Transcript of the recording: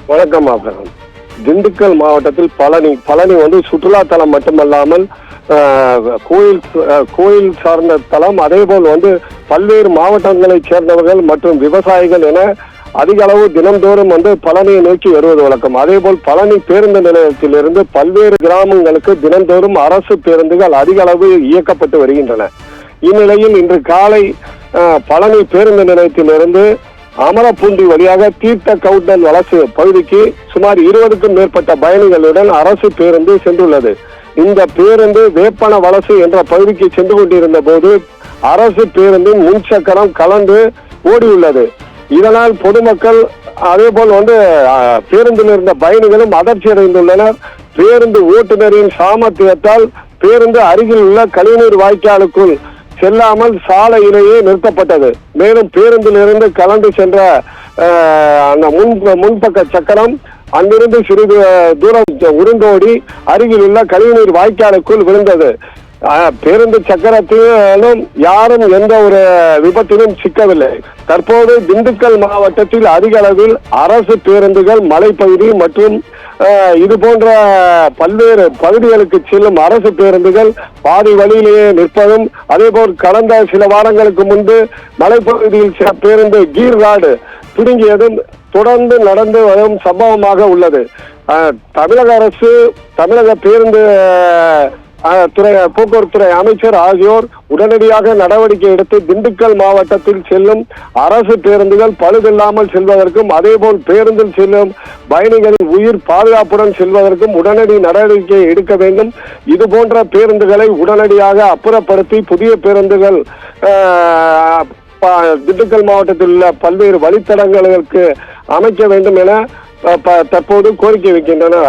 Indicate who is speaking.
Speaker 1: வணக்கம் ஆபிரகாம். திண்டுக்கல் மாவட்டத்தில் பழனி வந்து சுற்றுலா தலம் மட்டுமல்லாமல் கோயில் சார்ந்த தலம். அதே போல் வந்து பல்வேறு மாவட்டங்களைச் சேர்ந்தவர்கள் மற்றும் விவசாயிகள் என அதிக அளவு தினந்தோறும் வந்து பழனியை நோக்கி வருவது வழக்கம். அதே போல் பழனி பேருந்து நிலையத்திலிருந்து பல்வேறு கிராமங்களுக்கு தினந்தோறும் அரசு பேருந்துகள் அதிக அளவு இயக்கப்பட்டு வருகின்றன. இந்நிலையில் இன்று காலை பழனி பேருந்து நிலையத்திலிருந்து அமரப்பூண்டி வழியாக தீர்த்த கவுண்டன் வலசு பகுதிக்கு சுமார் 20க்கும் மேற்பட்ட பயணிகளுடன் அரசு பேருந்து சென்றுள்ளது. இந்த பேருந்து வேப்பன வலசு என்ற பகுதிக்கு சென்று கொண்டிருந்த போது அரசு பேருந்தின் முன்சக்கரம் கலந்து ஓடியுள்ளது. இதனால் பொதுமக்கள் அதே போல் வந்து பேருந்தில் இருந்த பயணிகளும் அதிர்ச்சி அடைந்துள்ளனர். பேருந்து ஓட்டுநரின் சாமர்த்தியத்தால் பேருந்து அருகில் உள்ள கழிவுநீர் வாய்க்காலுக்குள் செல்லாமல் சாலையிலேயே நிறுத்தப்பட்டது. மேலும் பேருந்திலிருந்து கலந்து சென்ற அந்த முன்பக்க சக்கரம் அங்கிருந்து சிறிது தூரம் உருண்டோடி அருகில் உள்ள கழிவுநீர் வாய்க்காலுக்குள் விழுந்தது. பேருந்து சக்கரத்திலும் யாரும் எந்த ஒரு விபத்திலும் சிக்கவில்லை. தற்போது திண்டுக்கல் மாவட்டத்தில் அதிக அளவில் அரசு பேருந்துகள் மலைப்பகுதி மற்றும் இது போன்ற பல்வேறு பகுதிகளுக்கு செல்லும் அரசு பேருந்துகள் பாதி வழியிலேயே நிற்பதும், அதே போல் கடந்த சில வாரங்களுக்கு முன்பு மலைப்பகுதியில் சில பேருந்து கீர் ராடு பிடுங்கியதும் தொடர்ந்து நடந்து வரும் சம்பவமாக உள்ளது. தமிழக அரசு, தமிழக பேருந்து போக்குவரத்துறை அமைச்சர் ஆகியோர் உடனடியாக நடவடிக்கை எடுத்து திண்டுக்கல் மாவட்டத்தில் செல்லும் அரசு பேருந்துகள் பழுதில்லாமல் செல்வதற்கும், அதே போல் பேருந்தில் செல்லும் பயணிகளின் உயிர் பாதுகாப்புடன் செல்வதற்கும் உடனடி நடவடிக்கை எடுக்க வேண்டும். இது போன்ற பேருந்துகளை உடனடியாக அப்புறப்படுத்தி புதிய பேருந்துகள் திண்டுக்கல் மாவட்டத்தில் உள்ள பல்வேறு வழித்தடங்களுக்கு அமைக்க வேண்டும் என தற்போது கோரிக்கை வைக்கின்றனர்.